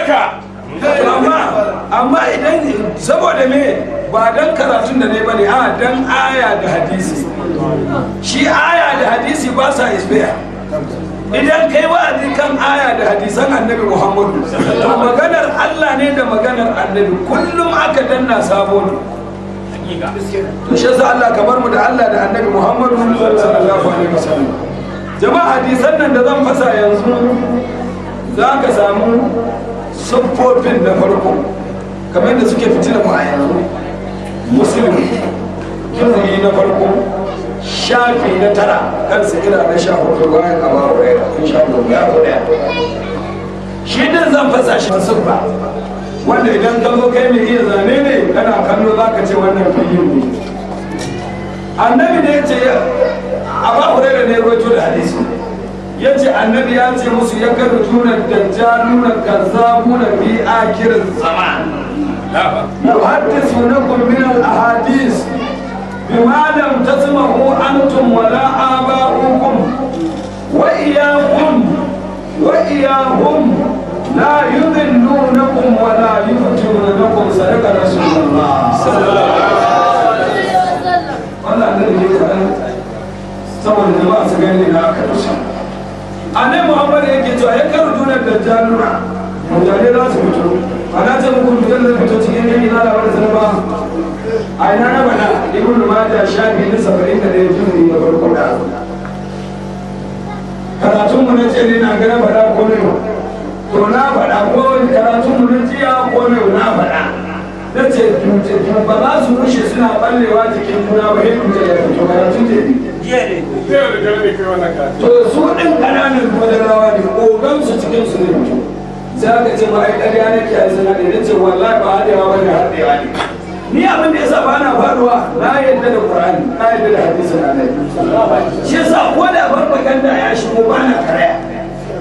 haka amma idan saboda me ba dan karatun da ne bane a dan aya da hadisi shi aya da hadisi ba sa isbiya idan kai wa'azi kan aya da hadisan annabi Muhammadu to maganar Allah ne da maganar annabi kullum aka danna sabo ne to shi yasa Allah kamar mu da Allah da annabi Muhammadu sallallahu alaihi wasallam jama'a hadisan nan da zan fasa yanzu za ka samu siffofin na farko kamar da suke fitina mu a yanzu musulmi kirri na farko shafi na tara kan sikira na 14 bayan abawa ɗaya insha Allah ya zo ɗaya shi din zan fasa shi siffa wanda idan ka zo kai mai iya zane ne kana kallo za ka ce wannan fahim ne annabi ne ya ce abawa ɗaya ne rojo da hadisi ya ce annabi ya ce musu ya karu tunan dajjaluna kazzabuna fi akirin zaman yuhaddisunakum min al-ahadith bima lam tasma'u antum wala aba'ukum wa iyahum la yudillunakum wa la yuftinunakum sadaqa rasulullah sallallahu alaihi wasallam wannan ne saboda jama'a su gani na aka tusa annabi Muhammad yake cewa ya karu tunan dajjaluna mutane za su fito ana ce muku mutum zai fito cikin yanki na labarin sanarwa a ina na bana ibn majah shafi na 71 jini na farko da karatun mu na ce ne na gana faɗa ko ne to na faɗa ko karatun mu na jiya ko ne na faɗa na ce ba za su rushe suna ballewa cikin juna ba hin da ya fito karatun ce ne to su ɗin ƙananan madarawa ne ƙogansu cikin su ne fito sai aka ce ma ai ƙarya nake a sana da ce wallahi ba haɗewa ba ne haɗewa ne ni abin da yasa ba na faɗuwa na yadda da Qur'ani na yadda da hadisin Annabi shi yasa ko da farfaganda ya shigo ba na karaya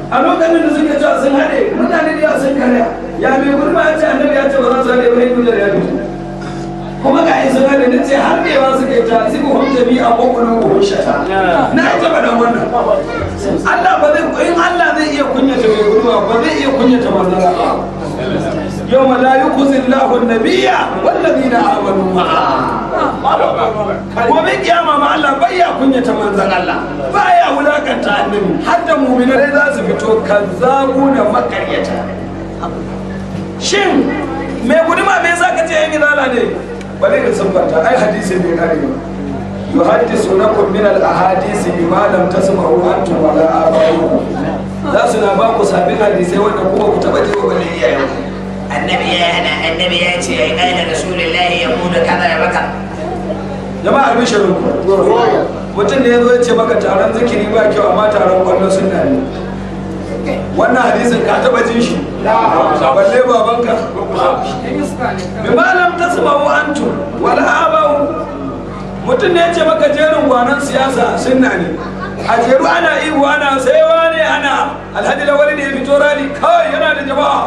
a lokacin da suke cewa sun haɗe mutane da yawa sun karaya ya mai gurma ya ce Annabi ya ce ba za su haɗe ba hindu da ya fito kuma ga yin sun haɗe na ce haɗewa suke ta zibu hum jami'a ko qulubuhum shata na ita ba dan wannan Allah ba zai in Allah zai iya kunyata mai gurma ba zai iya kunyata manzara يوم لا يخزي الله النبي والذين آمنوا معه ومن قيامة مع الله بيا كنية منزل الله بيا ولاك النبي حتى مؤمنين لا سفتوا كذابون مكرية شن me guduma me zaka ce yin izala ne bale da sunbata ai hadisi ne kare ba yuhaddisunakum min al-ahadisi bima lam tasma'u antum wala aba'ukum za su na ba ku sabbin hadisai wanda kuma ku taba jiwa bale iyayenku النبي ياتي قال رسول الله يقول كذا وكذا jama'a albishirin mutum ne ya zo ya ce maka taron zikiri ba kyau amma taron kwallon sunna ne wannan hadisin ka taba jin shi balle babanka bi malam tasma'u antum wala aba'u mutum ne ya ce maka jerin gwanon siyasa sunna ne a jeru ana ihu ana sai wane ana alhaji lawali ne ya fito rani kawai yana da jama'a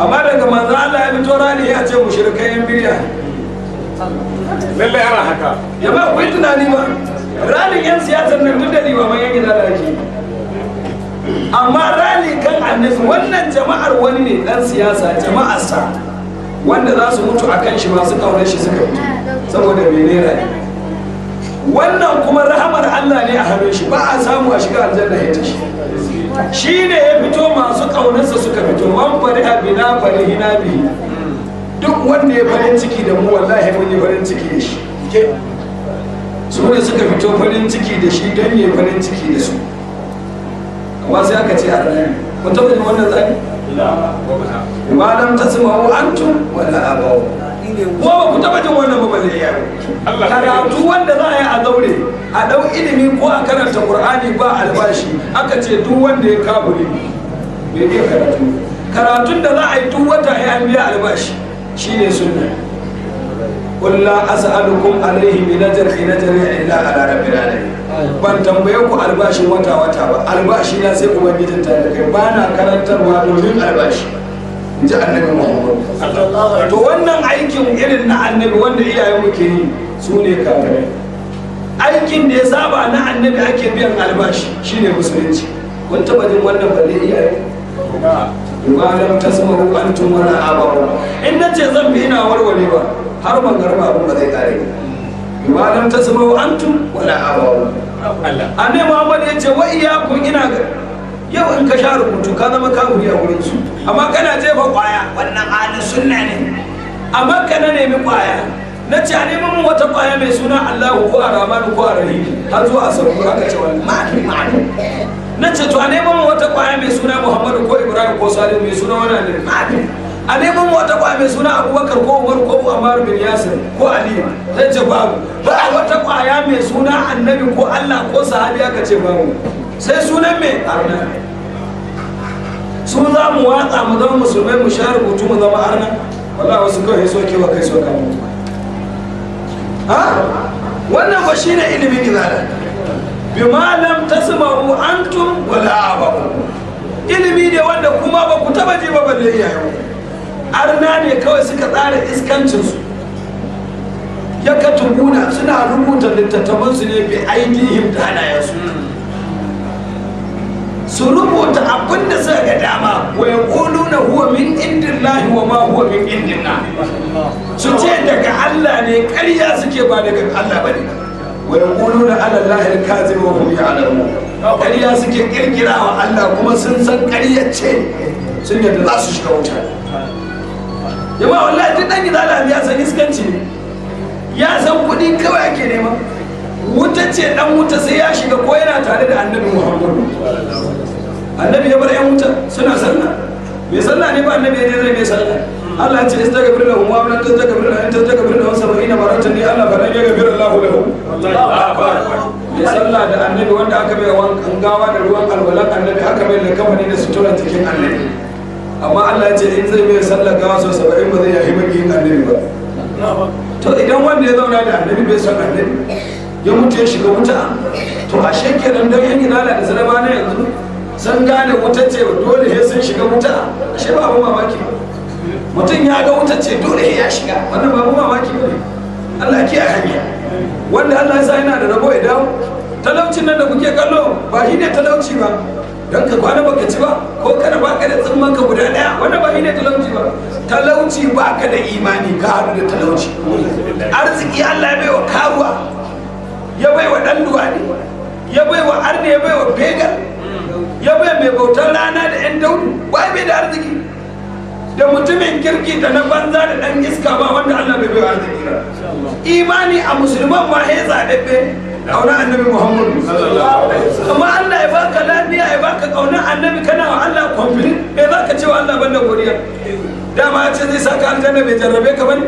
amma daga manzo Allah ya fito rani ya ce mushrikai yan bidiya lalle ana haka ya ba ku tunani ba ranin yan siyasar nan duk da ni ba mai yan gida da ake amma rani kan annabi wannan jama'ar wani ne dan siyasa jama'arsa wanda za su mutu akan shi masu kaunar shi suka fito saboda menene rani wannan kuma rahamar Allah ne a hannun shi ba a samu a shiga aljanna ya tashi shi ne ya fito masu ƙaunarsa suka fito wan fari abina fari hina bihi duk wanda ya farin ciki da mu wallahi mun yi farin ciki da shi su ne suka fito farin ciki da shi don yi farin ciki da su amma sai aka ce a ranar ku taɓa yin wannan tsari ma lam tasma'u antum wala abaw ko ba ku taɓa jin wannan ba balle ya karatu wanda za a yi a zaure a ɗau ilimi ko a karanta ƙur'ani ba albashi aka ce duk wanda ya kaburi bai iya karatu karatun da za a yi duk wata ya biya albashi shine sunna qul la as'alukum alayhi min ajrin illa ala rabbil alamin ban tambaye ku albashin wata ba albashi na sai ubangijin ta da kai ba na karantarwa domin albashi inji annabi Muhammad to wannan aikin irin na annabi wanda iyayen mu ke yi su ne kafirai aikin da ya saba na annabi ake biyan albashi shine musulunci kun taba jin wannan balle iyaye ba lam tasma'u antum wala abaru in nace zan bi ina warwarewa har ban garba abun ba zai kare ba lam tasma'u antum wala abaru annabi Muhammad ya ce wa iyyakum ina ga yau in ka sha rubutu ka zama kafiri a wurin su amma kana jefa kwaya wannan halin sunna ne amma kana nemi kwaya na ce a neman mun wata kwaya mai suna Allahu ko Ar-Rahman ko Ar-Rahim har zuwa sauku aka ce wannan ma'ani na ce to a neman mun wata kwaya mai suna Muhammadu ko Ibrahim ko Salim mai suna wannan ne ma'ani a neman mun wata kwaya mai suna Abubakar ko Umar ko Ammar bin Yasir ko Ali zai ce babu ba wata kwaya mai suna Annabi ko Allah ko sahabi aka ce babu sai sunan me arna su za mu watsa mu zama musulmai mu sha rubutu mu zama arna wallahi wasu kawai so kewa kai so kan mutu wannan ba shine ilimin izala bima lam tasma'u antum wala abakum ilimi ne wanda kuma ba ku taba ji ba balle yayo arna ne kawai suka tsara iskancin su ya katubuna suna rubuta littattafan su ne bi aidihim da hanayensu su rubuta abin da suka ga dama wa yaquluna huwa min indillahi wa ma huwa min indina su ce daga Allah ne ƙarya suke ba daga Allah bane wa yaquluna ala allahi al-kazib wa hum ya'lamun ƙarya suke kirkira wa Allah kuma sun san ƙarya ce sun yadda za su shiga wuta jama'a wallahi duk dan gidala ya san iskanci ne ya san kuɗi kawai ake nema wuta ce dan wuta sai ya shiga ko yana tare da annabi Muhammadu annabi ya bar yan wuta suna sallah mai sallah ne ba annabi ne zai mai sallah Allah ya ce istaghfir lahum wa la tastaghfir lahum in tastaghfir lahum 70 maratan ni Allah falan yaghfir Allah lahum mai sallah da annabi wanda aka bai wankan gawa da ruwan alwalan annabi aka bai da kamani da sutura cikin annabi amma Allah ya ce in zai mai sallah gawa so 70 ba zai yi maki annabi ba to idan wanda ya zauna da annabi bai san annabi ya mutu ya shiga wuta to ashe kenan dan yan gidala da zalama ne yanzu sun gane wuta ce dole sai sun shiga wuta ashe ba abu mamaki mutum ya ga wuta ce dole ya shiga wannan ba abu mamaki ba Allah ke a hanya wanda Allah ya sa yana da rabo ya dawo talaucin nan da kuke kallo ba shi ne talauci ba don ka kwana baka ci ba ko kana baka da tsimman ka guda daya wannan ba shi ne talauci ba talauci baka da imani ka haɗu da talauci arziki Allah ya bai wa karuwa ya bai wa ɗan duwani ya bai wa arne ya bai wa fegal ya bai mai bautar rana da 'yan daudu wai bai da arziki da mutumin kirki da na banza da ɗan iska ba wanda Allah bai bai wa arziki ba imani a musulman ma ya zaɗaɓɓe ƙaunar annabi Muhammadu amma Allah ya baka lafiya ya baka ƙaunar annabi kana wa Allah kwamfilin bai baka cewa Allah banda godiya dama ya ce zai saka aljanna bai jarrabe ka bane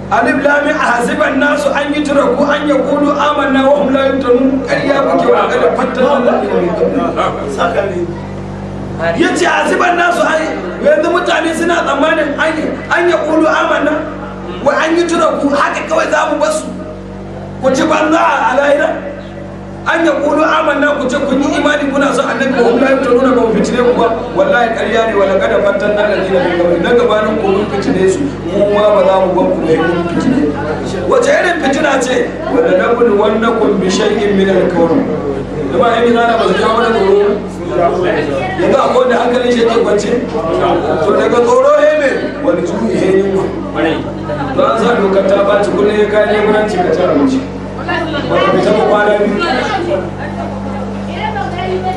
alif lam ahasiban nasu an yutraku an yaqulu amanna wa hum la yuftanun ƙarya kuke wa kada fattan Allah yace ahasiban nasu yanzu mutane suna tsammanin an yaqulu amanna wa an yutraku haka kawai za mu basu ku ci banza a lahira an yaqulu amanna ku ce kun yi imani kuna son annabi wa hum la yuftanun ba mu fitine ku ba wallahi ƙarya ne wala kada fattan alladina min qabli na gabanin ku mun fitine su mu ma ba za mu ba ku bai mun fitine wace irin fitina ce wanda nabulu wannakum bi shay'in min al-kawn kuma ai zana ba ta mana tsoro yanzu akwai da hankalin shi ke kwance to daga tsoro he ne wani juyi he yunwa to an sa dokar ta baci kullum ya kai leburanci ka ci abinci ba ka fita ba kwana biyu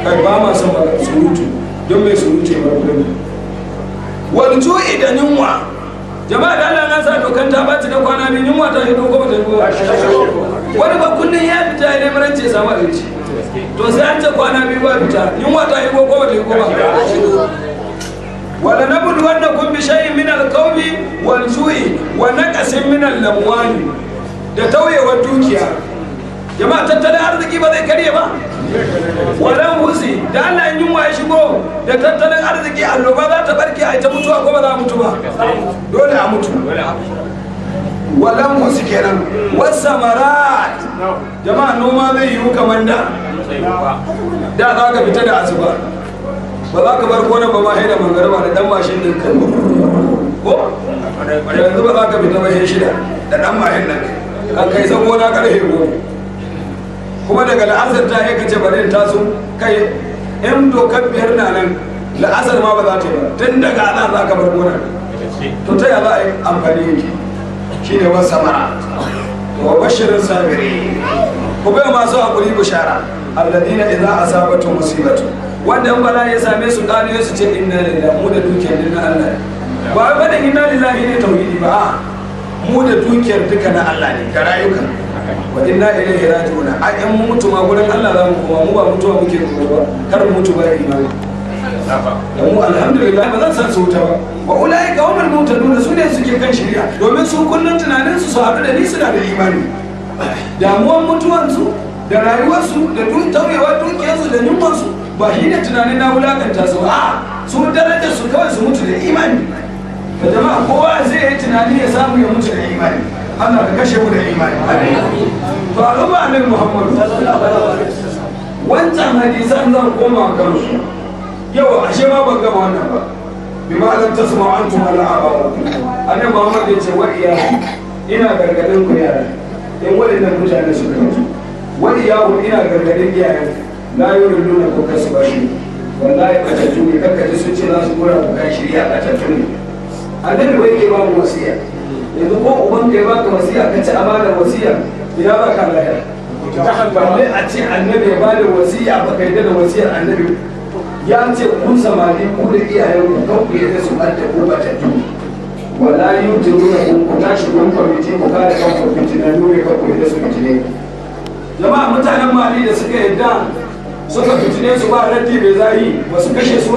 kai ba ma son surutu don mai surutu ya bar kullum wani juyi da yunwa jama'a da Allah na sa dokan ta baci da kwana biyu yunwa ta shi dogo ba ta yi wani ba kullum ya fita ya leburanci ya samu abinci to sai an ce kwana biyu ba fita yunwa ta yi ko ba ta yi ko ba wala nabulu wannakum bi shay'in min al-qawli wal ju'i wa naqsin min al-amwali da tauyewar dukiya jama'a tattalin arziki ba zai karye ba walan husi da Allah in yunwa ya shigo da tattalin arziki annoba za ta barke a ita mutuwa ko ba za a mutu ba dole a mutu walan husi kenan wasamarat jama'a noma zai yiwu kamar da za ka fita da asuba ba za ka bar kona ba ma haida mangarba da dan mashin din kan ko yanzu ba za ka fita ba sai shida da dan mashin nan kan kai san gona karfe goma kuma daga la'asar ta yi kace bari in taso kai in dokar biyar na nan la'asar ma ba za ta yi ba tun daga ana za ka bar gonar to ta yaya za a yi amfani yake shi ne wasu samara wa bashirin sabiri ku bai masu haƙuri bishara alladina idza asabatu musibatu wanda in bala ya same su kane su ce inna lillahi mu da dukiyar din Allah ba wai bada inna lillahi ne tauhidi ba mu da dukiyar duka na Allah ne ga rayuka wa inna ilaihi raji'un a in mu mutu ma gurin Allah za mu koma mu ba mutuwa muke ba kar mu mutu ba imani da mu alhamdulillah ba zan san su wuta ba wa ulai ka umar mutaduna su ne suke kan shari'a domin su kullun tunanin su haɗu da ni suna da imani damuwan mutuwansu da rayuwarsu da tauyewar dukiyarsu da yunwarsu ba shi ne tunanin na wulakanta su a su darajar su kawai su mutu da imani da jama'a kowa zai yi tunani ya samu ya mutu da imani Allah ka kashe mu da imani to al'umma annabi Muhammad wancan hadisan zan koma kansu yau ashe ma ban gama wannan ba bima lam tasma'u antum ala aba'akum annabi Muhammad ya ce wa ina gargadin ku yara in waɗannan mutane suka mutu wani yawon ina gargadin iyayen na yi nuna ko kasu ba shi wallahi batattu ne kakkaji sun ce za su gura ku kan shirya batattu ne annabi bai ke ba mu wasiya yanzu ko uban kai baka wasiya ka ci amanar wasiya ina ba ka lahira balle a ce annabi ya bada wasiya ba kai da wasiyar annabi ya ce kun samari ku da iyayen ku kan ku yadda su ɓanta ko batattu wala yi turu da ku tashi kun kwamiti ku kare kan ku fitinannu ne kan ku yadda su fitine jama'a mutanen mali da suka yadda suka fitine su ba raddi bai zahi ba su kashe su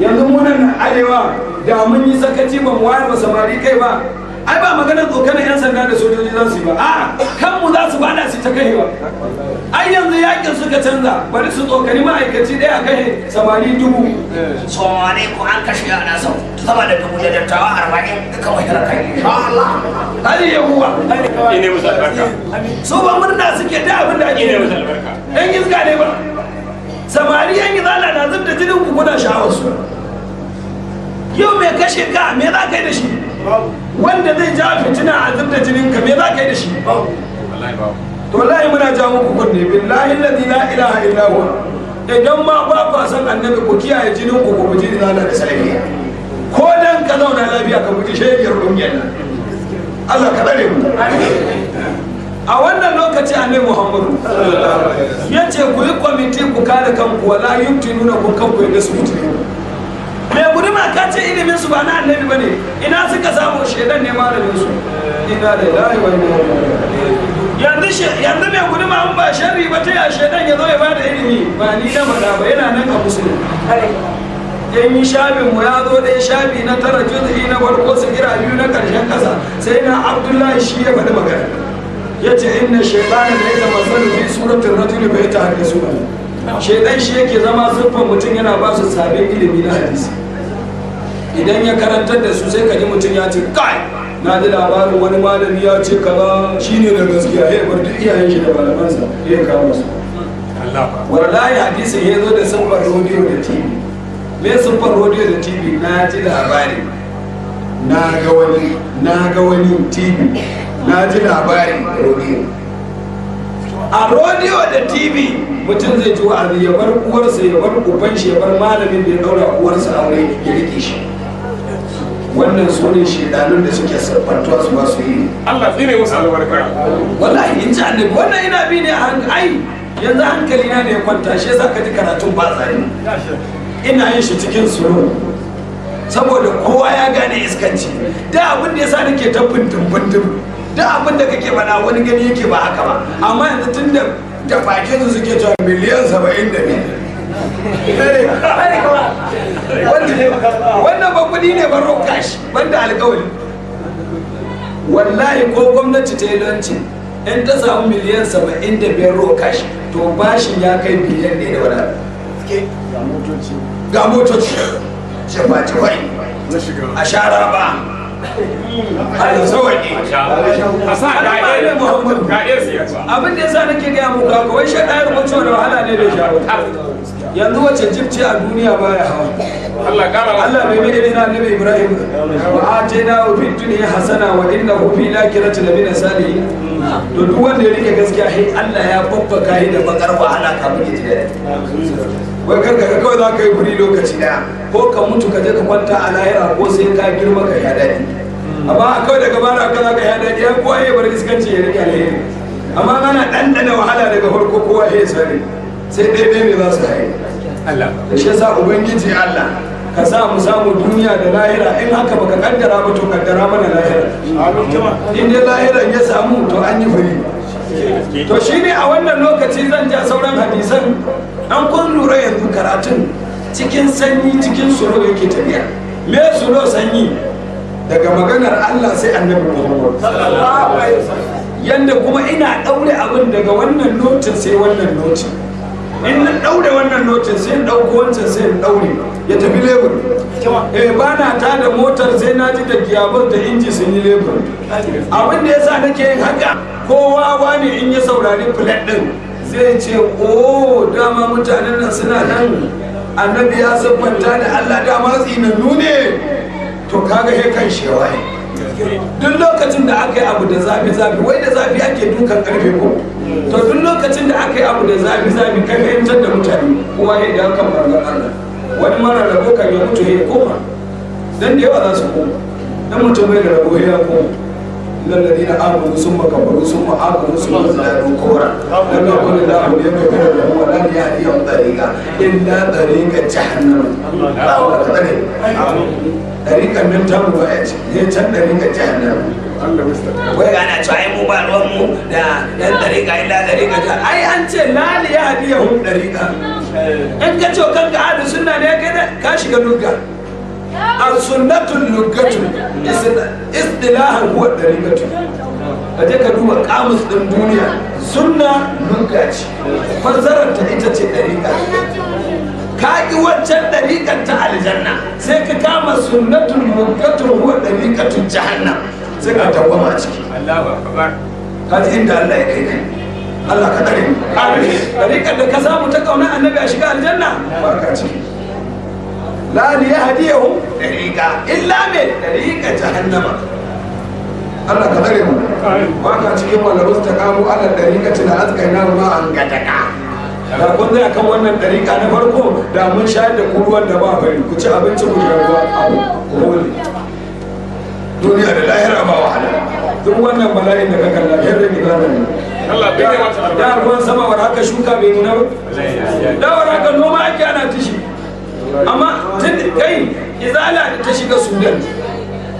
yanzu munan arewa da mun yi sakaci ba mu wayar ba samari kai ba ai ba maganar tsokanin yan sanda da sojoji za su yi ba a kanmu za su bada su ta kaiwa ai yanzu yakin suka canza bari su tsokani ma'aikaci ɗaya kai samari 1000 somare ko an kashe yana sau sama da 1000 da dattawa 40 duka wahira kai hali yahuwa ne musu albarka su ba murna suke da abin da ake ne musu albarka yan iska ne ba samari yan izala na zub da jinin ku kuna sha'awar su yau mai kashe ka me za ka yi da shi wanda zai ja fitina a zub da jinin ka me za ka yi da shi to wallahi muna ja muku kunne billahi alladhi la ilaha illa huwa idan ma ba ku san annabi ku kiyaye jinin ku ku guji izala da salafiya ko dan ka zauna lafiya ka guji shegiyar kungiyar nan Allah ka tsare mu a wannan lokaci annabi Muhammadu ya ce ku yi kwamiti ku kare kanku wala yumtinuna kun kanku yadda su mutu mai guduma ka ce ilimin su ba na annabi bane ina suka samu shedan ne malamin su ina da ilahi wa inna yanzu mai guduma an ba sharri ba ta ya shedan ya zo ya bada ilimi ba ni na faɗa ba yana nan a musulmi yan yi shabin mu ya zo ɗaya shabi na 9 juz'i na farko su kira 2 na ƙarshen ƙasa sai na Abdullahi shi ya faɗi magana ya ce inna shaitana da ya zama zanu fi suratul rajuli bai ta hadisu ba shaitan shi yake zama siffan mutum yana ba su sabon ilimi na hadisi idan ya karantar da su sai ka ji mutum ya ce kai na ji labarin wani malami ya ce kaza shine da gaskiya ya bar duk iyayen shi da malamansa ya kawo su wallahi hadisi ya zo da siffar rodiyo da tv me siffar rodiyo da tv na ji labari na ga wani tv na ji labarin rodiyo a rodiyo da tv mutum zai ji wa'azi ya bar uwarsa ya bar uban shi ya bar malamin da ya daura uwarsa aure ya rike shi wannan su ne shedanun da suke siffantuwa su ba su yi Allah tsire musu albarka wallahi in ji annabi wannan ina bi ne ai yanzu hankali na ne ya kwanta shi yasa ka ji karatun ba tsari ina yin shi cikin suru saboda kowa ya gane iskanci da abin da yasa nake ta bindin da abin da kake faɗa wani gani yake ba haka ba amma yanzu tun da bakin su suke cewa miliyan 72 wannan ba kudi ne ba rokashi banda alkawari wallahi ko gwamnati ta yi lanci in ta samu miliyan 75 rokashi to bashin ya kai biliyan ne da wani ga motoci cefa-cefai a shara ba a sauwaƙi a sa ga'ir siyasa abin da ya sa nake gaya muku haka wai shaɗayar mutuwa da wahala ne bai sha yanzu wacce jibce a duniya baya hawa Allah bai mai irin annabi Ibrahim wa atayna fi dunya hasana wa innahu fil akhirati lamina salihin to duk wanda ya rike gaskiya sai Allah ya babbaka shi da bakar wahala kafin ya ji daɗi wai kanka ka kawai za ka yi furi lokaci daya ko ka mutu ka je ka kwanta a lahira ko sai ka girma ka ya daɗi amma kawai daga bara ka za ka ya daɗi ya kowa ya bar iskanci ya rike alheri amma ana ɗanɗana wahala daga farko kowa ya sani sai ɗaya ne za su haye da shi yasa ubangiji Allah ka sa mu samu duniya da lahira in haka baka kaddara ba to kaddara mana lahira in dai lahiran ya samu to an yi furi to shine a wannan lokaci zan ja sauran hadisan an kun lura yanzu karatun cikin sanyi cikin suro yake tafiya me suro sanyi daga maganar Allah sai annabi Muhammad sallallahu alaihi wasallam yanda kuma ina daure abin daga wannan notin sai wannan notin in na daure wannan notin sai in dauko wancan sai in daure ya tafi lebur ba na ta da motar sai na ji da giyabon da inji sun yi lebur abin da yasa nake yin haka kowa wani in ya saurari filet din zai ce o dama mutanen nan suna nan annabi ya siffanta da Allah dama tsinannu ne to kaga he kan shewa duk lokacin da aka yi abu da zafi wai da zafi ake dukan karfe ko to duk lokacin da aka yi abu da zafi kai fahimtar da mutane kowa ya da kan bargar Allah wani mara rabo kan ya mutu ya koma dan da yawa za su koma dan mutum bai da rabo ya koma الذين آمنوا ثم كفروا ثم آمنوا ثم ازدادوا كفرا لم يكن الله ليغفر لهم ولن يهديهم طريقا إلا طريق جهنم طريقا من تمر وأجل هي طريق جهنم wai ana cewa ai mu ba ruwan mu da yan dariƙa illa dariƙa ta ai an ce la li yahdihum dariƙa in ka ce kanka ahlu sunna ne ka shiga lugga al-sunnatul luggatu istilahan huwa dariqatu kaje ka duba kamus din duniya sunna lugga ce fasarar ta ita ce dariqa ka ki wancan dariqan ta aljanna sai ka kama sunnatul luggatu huwa dariqatu jahannam sai ka tawama ciki Allahu akbar kaji inda Allah ya kai Allah ka dare amin dariqan da ka samu ta kauna annabi a shiga aljanna barka ciki لا ليهديهم طريقا الا من طريق جهنم الله كذلك وكا cikin wala mustaqamu ala dariqati la azkaina ma an gadaka da kun zai akan wannan dariqa na farko da mun shayar da ku ruwan da ba bari ku ci abinci ku sha ruwa abu holi duniya da lahira ba wahala duk wannan bala'in da kaka lafiyar da gidan nan Allah bai da wata da ruwan sama war haka shuka bai nuna ba da war haka noma ake ana tishi amma tun kai izala da ta shiga sudan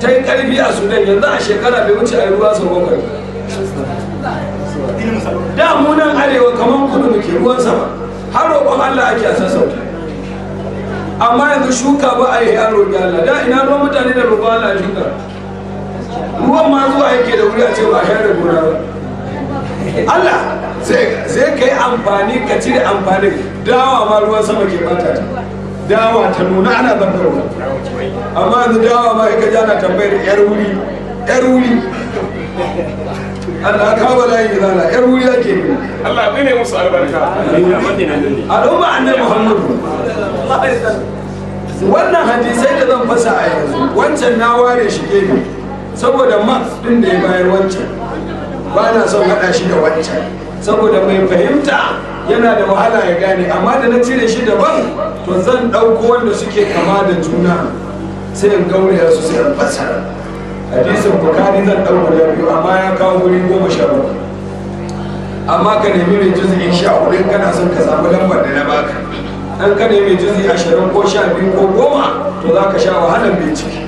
ta yi karfi a sudan yanzu a shekara bai wuce a yi ruwa sau bakwai da munan arewa kamar kudu muke ruwan sama har roƙon Allah ake a sassauta amma yanzu shuka ba a yi a roƙi Allah da ina ruwan mutane da roƙon Allah shuka ruwan ma zuwa yake da wuri a ce ba a share gona ba Allah sai ka yi amfani ka cire amfanin dawa ma ruwan sama ke bata ta dawa ta nuna ana zangarwa amma yanzu dawa ma ika ji ana tambayar yar wuri Allah ka ba layi zana yar wuri ake ne Allah bai ne musu albarka al'umma annabi Muhammadu wannan hadisai da zan fasa a yanzu wancan na ware shi gefe saboda max din da ya bayar wancan ba na son haɗa shi da wancan saboda mai fahimta yana da wahala ya gane amma da na cire shi daban to zan ɗauko wanda suke kama da juna sai in gauraya su sai in fassara hadisin bukari zan ɗauko da biyu amma ya kawo wuri 17 amma ka nemi mai juzi 14 kana son ka samu lambar da na baka an ka nemi juzi 20 ko 12 ko 10 to za ka sha wahalar bincike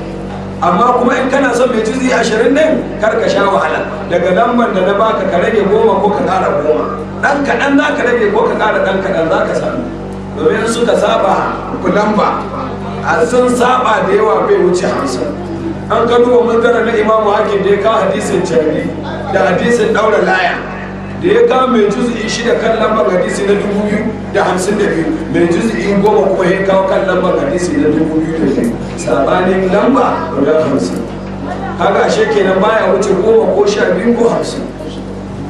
amma kuma in kana son mai juzi 20 din kar ka sha wahala daga lambar da na baka ka rage 10 ko ka ƙara 10 dan kaɗan za ka rage ko ka ƙara dan kaɗan za ka samu domin suka saba lamba a sun saba da yawa bai wuce 50 an ka duba manzara na imamu hakim da ya kawo hadisin jari da hadisin ɗaura laya da ya kawo mai juzi 6 kan lambar hadisi na 2052 mai juzi 10 kuma ya kawo kan lambar hadisi na 2002 sabanin lamba guda 50 kaga ashe kenan baya wuce 10 ko 12 ko 50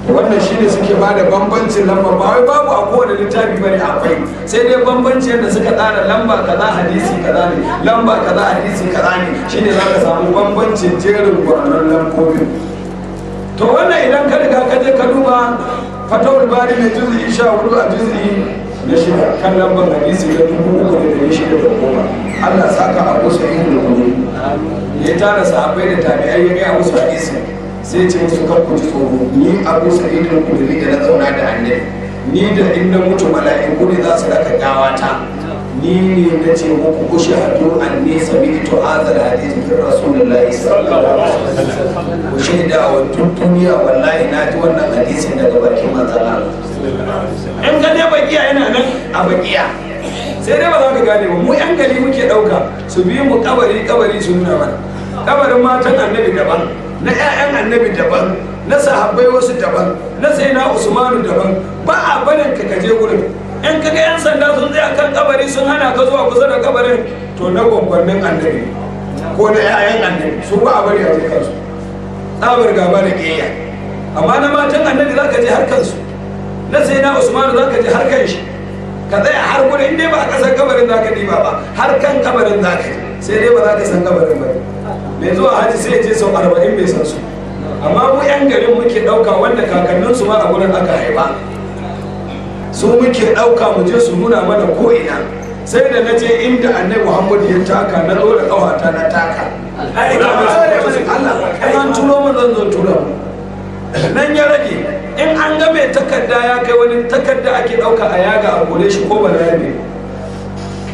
wannan shine suke ba da bambancin lamba ba wai babu a kowane littafi bane akwai sai dai bambanci yadda suka tsara lamba kaza hadisi kaza ne lamba kaza hadisi kaza ne shine za ka samu bambancin jerin gwanon lambobin to wannan idan ka riga ka je ka duba fatawul bari mai juz'i 14 a juz'i na shida kan lambar hadisi da 3610 Allah saka Abu Sa'id al-Khudri ya tara sahabbai da tabi'ai ya ga musu hadisi sai ce musu kar ku ji tsoro ni Abu Sa'id al-Khudri da na zauna da annabi ni da inda mutu mala'iku ne za su raka gawata ni ne na ce muku ku shahadu anni sami'tu hadha al-hadith min rasulillahi sallallahu alaihi wasallam ku shaida wa duniya wallahi na ji wannan hadisin daga bakin manzon Allah in ka je bakiya yana nan a bakiya sai dai ba za ka gane ba mu yan gari muke dauka su bi mu kabari su nuna mana kabarin matan annabi daban na ƴaƴan annabi daban na sahabbai wasu daban na sayyidina Usmanu daban ba a barin ka kaje gurin in kaga yan sanda sun tsaya kan kabari sun hana ka zuwa kusa da kabarin to na gwangwannin annabi ko na ƴaƴan annabi su ba a bari a je kansu tsabar gaba da ƙiyayya amma na matan annabi za ka je har kansu na sayyidina Usmanu za ka je har kan shi ka tsaya har gurin in dai ba a kasar kabarin za ka diba ba har kan kabarin za ka sai dai ba za ka san kabarin ba mai zuwa haji sai je sau 40 bai san su amma mu yan garin muke ɗauka wanda kakanninsu ma a gurin aka haifa su muke ɗauka mu je su nuna mana ko'ina sai da na je inda annabi Muhammad ya taka na ɗora ƙawata na taka Allah an turo mun zan zo tura nan ya rage in an ga mai takarda ya kai wani takarda ake ɗauka a yaga a kore shi ko balarabe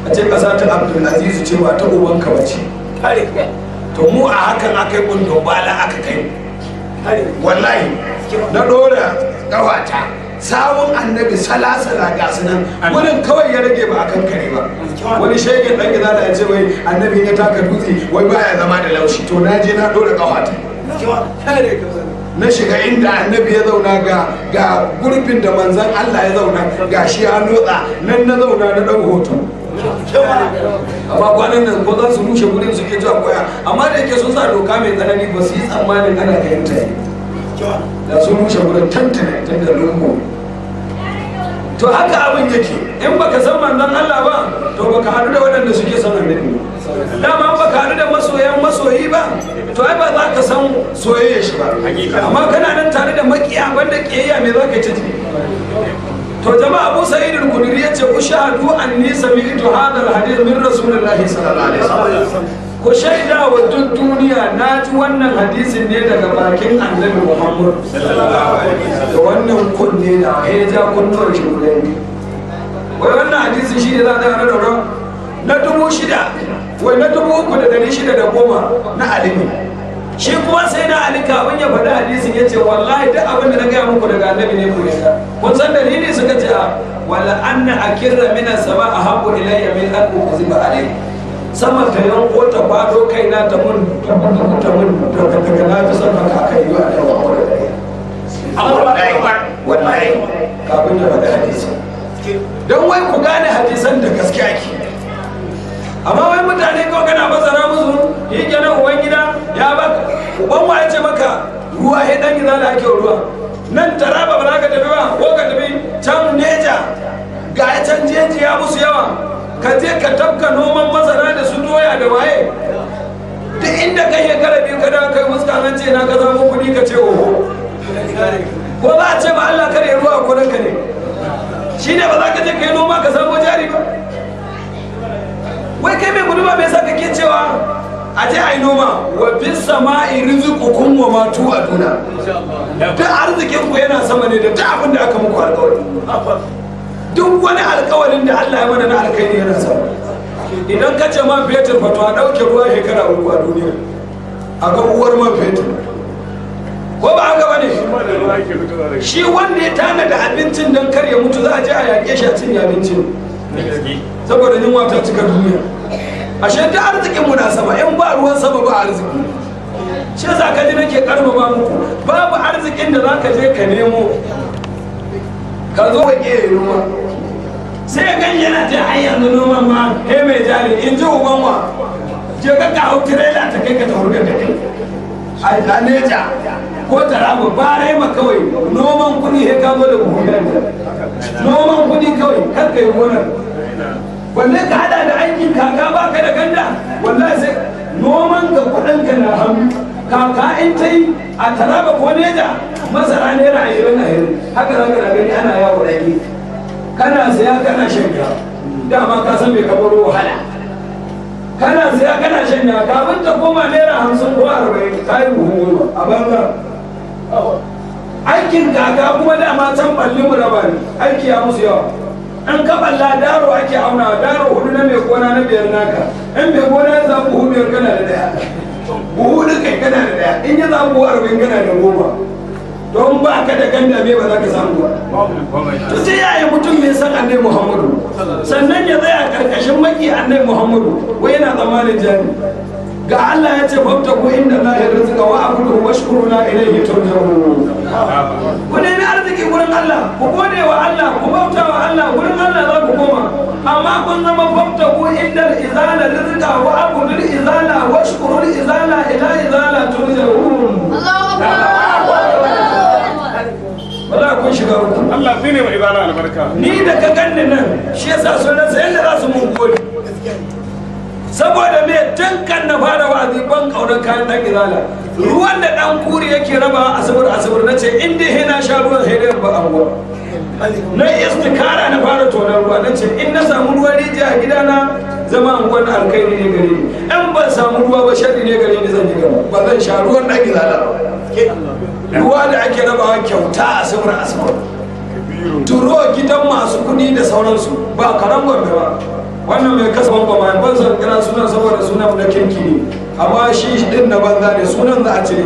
a ce ƙasa ta Abdulaziz ce ba ta ubanka wace to mu a hakan aka yi ƙundo bala aka kai wallahi na ɗora ƙawata sawun annabi salasala ga su nan wurin kawai ya rage ba a kan kare ba wani shegen ɗan gida da ya ce wai annabi ya taka dutse wai baya zama da laushi to na je na ɗora ƙawata na shiga inda annabi ya zauna ga gurbin da manzan Allah ya zauna ga shi ya lotsa nan na zauna na ɗan hoto amma kwanan nan ko za su rushe gurin su ke zuwa koya amma da yake sun sa doka mai tsanani ba su yi tsammanin ana kayan ta da sun rushe gurin tantana tun da lungu to haka abin yake in baka san manzon Allah ba to baka haɗu da waɗanda suke son annabi dama baka haɗu da masoyi ba to ai ba za ka san soyayya shi ba amma kana nan tare da makiya banda kiyayya me za ka ci to jama'a Abu Sa'id al-Khudri yace ku shahadu anni sami'tu hadha al-hadith min rasulillahi sallallahu alaihi wasallam ku shaida wa duk duniya na ji wannan hadisin ne daga bakin annabi Muhammad sallallahu alaihi wasallam da wannan kunne na ya ja kunnuwar shi guda wai wannan hadisin shi ne za a da rawa na 6,000 wai na 3,610 na alimi shi kuma sai na ali kafin ya faɗi hadisin ya ce wallahi duk abin da na gaya muku daga annabi ne ku yadda kun san dalili suka ce wala anna akirra mina sama a haƙu ilayya min an ukuziba alai sama ta yanko ta fado kaina ta mun daga na fi son haka aka yi wa wallahi kafin ya faɗi hadisin don wai ku gane hadisan da gaske ake amma wai mutane kawai kana fasara musu yi kenan uban gida ya baka uban wa ya ce maka ruwa ya dan gida da ake ruwa nan Taraba ba za ka tafi ba ko ka tafi can Neja ga ya can jeji ya musu yawa ka je ka tafka noman masara da su doya da waye duk inda kai ya biyu ka da kai musu kan ce na ka samu kuɗi ka ce oho ko za a ce ba Allah kare ruwa ko ranka ne shine ba za ka je kai noma ka samu jari ba wai kai mai guduma mai sa kake cewa a je a yi noma wa bin sama'i rizqukum wa ma tu'aduna duk arzikin ku yana sama ne da duk abin da aka muku alƙawari duk wani alƙawarin da Allah ya mana na alkhairi yana sama idan ka ce man fetur fa to a ɗauke ruwa shekara 3 a duniya a ga uwar man fetur ko ba haka bane shi wanda ya tana da abincin don kar ya mutu za a je a yaƙe shi a cinye abincin saboda yunwa ta cika duniya ashe ta arzikin mu na sama in ba ruwan sama ba arziki shi yasa ka ji nake karfafa muku babu arzikin da za ka je ka nemo ka zo ka ƙere noma sai ya gan yana ta ai yanzu noman ma he mai jari in ji uban wa je ka kawo tirela ta kai ka ta hurgar da kai a Neja ko Taraba ba rai ma kawai noman kuɗi he ka zo da buhu noman kuɗi kawai kar ka yi gonar wanne ka hada da aikin kaka ba ka da ganda wallahi sai noman ga kudin ka na hannu kaka in ta yi a Taraba ko Neja masara naira 20 haka za ka gani ana yawo ɗaki kana saya kana shanya dama ka san bai kabaro wahala kana saya kana shanya kafin ta koma naira 50 ko 40 kayi buhu a banza aikin kaka kuma dama can balli mu raba ne aiki ya musu yawa an ka balla daro ake auna daro 4 na mai gona na 5 naka in mai gona ya zaɓi buhu 5 kana da daya buhu da kai kana da daya in ya zaɓi buhu 40 kana da 10 don ba ka da ganda me ba za ka samu ba to sai yaya mutum mai san annabi Muhammadu sannan ya tsaya karkashin maki annabi Muhammadu wai yana zamanin jami ga Allah ya ce fabtaku inda Allah ya rizqa wa abudu washkuru la ilayhi turja'un ku nemi arziki gurin Allah ku gode wa Allah ku bauta wa Allah gurin Allah za ku koma amma kun zama fabtaku inda izala rizqa wa abudu izala washkuru izala ila izala turja'un wala kun shiga uku Allah zai ne wa ibana albarka ni da ka ganni nan shi yasa sun rasa yadda za su mun gode saboda me tun kan na fara wa'azi ban kaunar kayan dan izala ruwan da dan kuri yake raba asibir nace in dai he na sha ruwan sai dai ba abuwa na istikara na fara tonar ruwa nace in na samu ruwan rijiya a gidana zama anguwan alkairi ne gare ni in ban samu ruwa ba sharri ne gare ni zan yi gaba ba zan sha ruwan dan izala ruwa da ake rabawa kyauta asibir turo gidan masu kuɗi da sauransu ba karan gombe ba wannan mai kasa ban ba ban san kira sunan saboda sunan na kirki ne amma shi din na banza ne sunan za a ce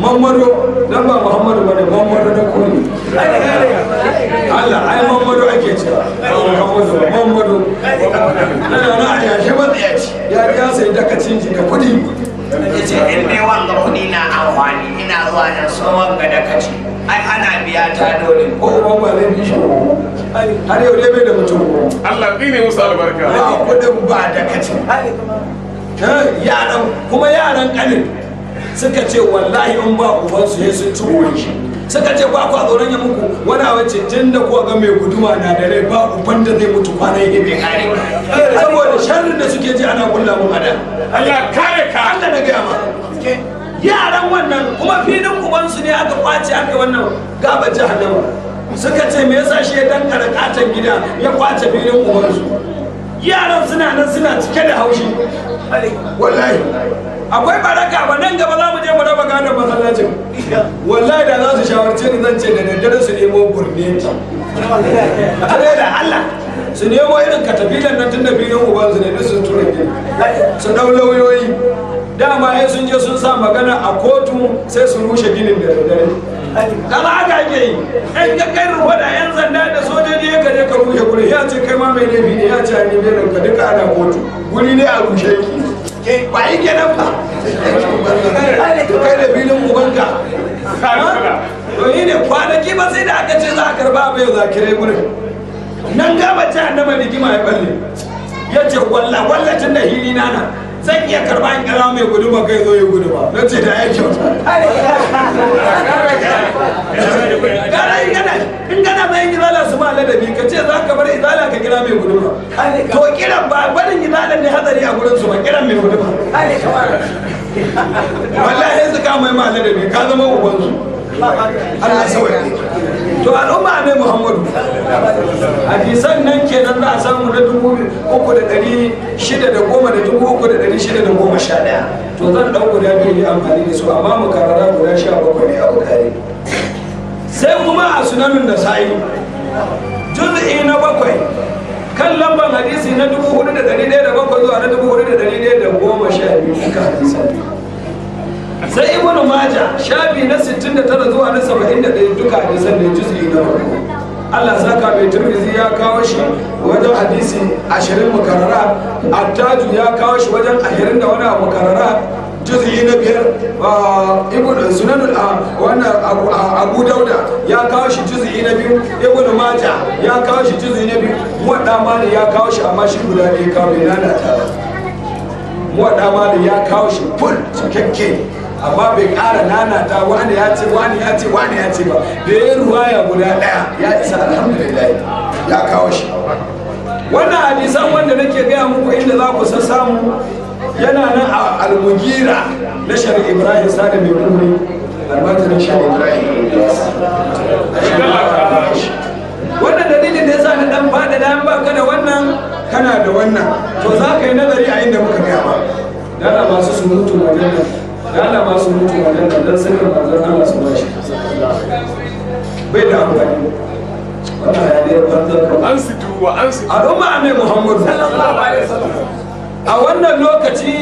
Mamadu dan ba Muhammadu bane Mamadu na kuri Allah ai Mamadu ake cewa Mamadu na ya shi ba ya sai dakacin ji da kuɗi yace in dai wanga kuɗi na amfani ina zuwa da sun wanga da kaci ai ana biya ta dole ko uban ba zai bishi har yau dai bai da mutum Allah zai ne musu albarka ba kuɗin ba da kaci yaran kuma yaran ƙanin suka ce wallahi in ba ubansu ya sun ci uwan shi suka ce ba ku a tsoron ya muku wani wace tun da kuwa ga mai guduma na da rai ba uban da zai mutu kwana yake bai kare saboda sharrin da suke ji ana kulla mun ada Allah kare ka Allah na gaya ma yaran wannan kuma filin ubansu ne aka kwace aka wannan gaba jahannama suka ce me yasa shi ya dankara katon gida ya kwace filin ubansu yaran suna nan suna cike da haushi wallahi akwai baraka ba nan gaba za mu je mu raba gadon masallacin wallahi da za su shawarce ni zan ce da daddare su nemo gurneti tare da Allah su nemo irin katafilan nan tun da filin ubansu ne sun tura gini su dau lauyoyi dama ya sun je sun sa magana a kotu sai su rushe ginin da daddare kaza haka ake yi in ka kai ruwa da yan sanda da sojoji ya kaje ka rushe guri ya ce kai ma mai laifi ne ya ce a nemi ranka duka ana kotu guri ne a rushe ki ba yi kenan ba kai da filin ubanka to yi ne kwanaki ba sai da aka ce za a karba bai zakirai gurin nan gaba ce annaba rigima ya balle ya ce wallacin da hili nana zan iya karba in kira mai gudu ba kai zo ya gudu ba na ce da ya kyauta gara in gana bayan izala su ma ladabi ka ce za ka bar izala ka kira mai gudu ba to kiran ba barin izala ne hadari a gurin su ba kiran mai gudu ba wallahi su ka mai ma ladabi ka zama ubansu Allah sauke to al'umma ne Muhammadu hadisan nan kenan za a samu na 3,610 da 3,611 to zan ɗau guda biyu yi amfani da su amma mu karara guda 17 ne a bukari sai kuma a sunanin da sa'i juz'i na 7 kan lambar hadisi na 4,107 zuwa na 4,112 ka hadisan sai ibnu maja shafi na 69 zuwa na 71 duka hadisan da juz'i na farko Allah saka mai turmizi ya kawo shi wajen hadisi 20 mukarrara attaju ya kawo shi wajen 20 da wani mukarrara juz'i na 5 ibnu sunanul wannan abu dauda ya kawo shi juz'i na 2 ibnu maja ya kawo shi juz'i na 2 muwadda mali ya kawo shi amma shi guda ne kawo bai lalata muwadda mali ya kawo shi full cikakke amma bai ƙara nanata wani ya ce wani ya ce wani ya ce ba da ya ruwaya guda ɗaya ya isa alhamdulillah ya kawo shi wannan hadisan wanda nake gaya muku inda za ku san samu yana nan a almugira na shari Ibrahim Sani mai kuri almajirin shari Ibrahim wannan dalilin da ya sa ni dan faɗa da ba ka da wannan kana da wannan to za ka yi nazari a inda muka gaya ba dala masu surutu wajen nan dala masu mutu wajen nan don sirrin manzon Allah su bashi bai da amfani wannan hayaniyar banzan an situ wa an situ al'umma annai Muhammad sallallahu alaihi wasallam a wannan lokaci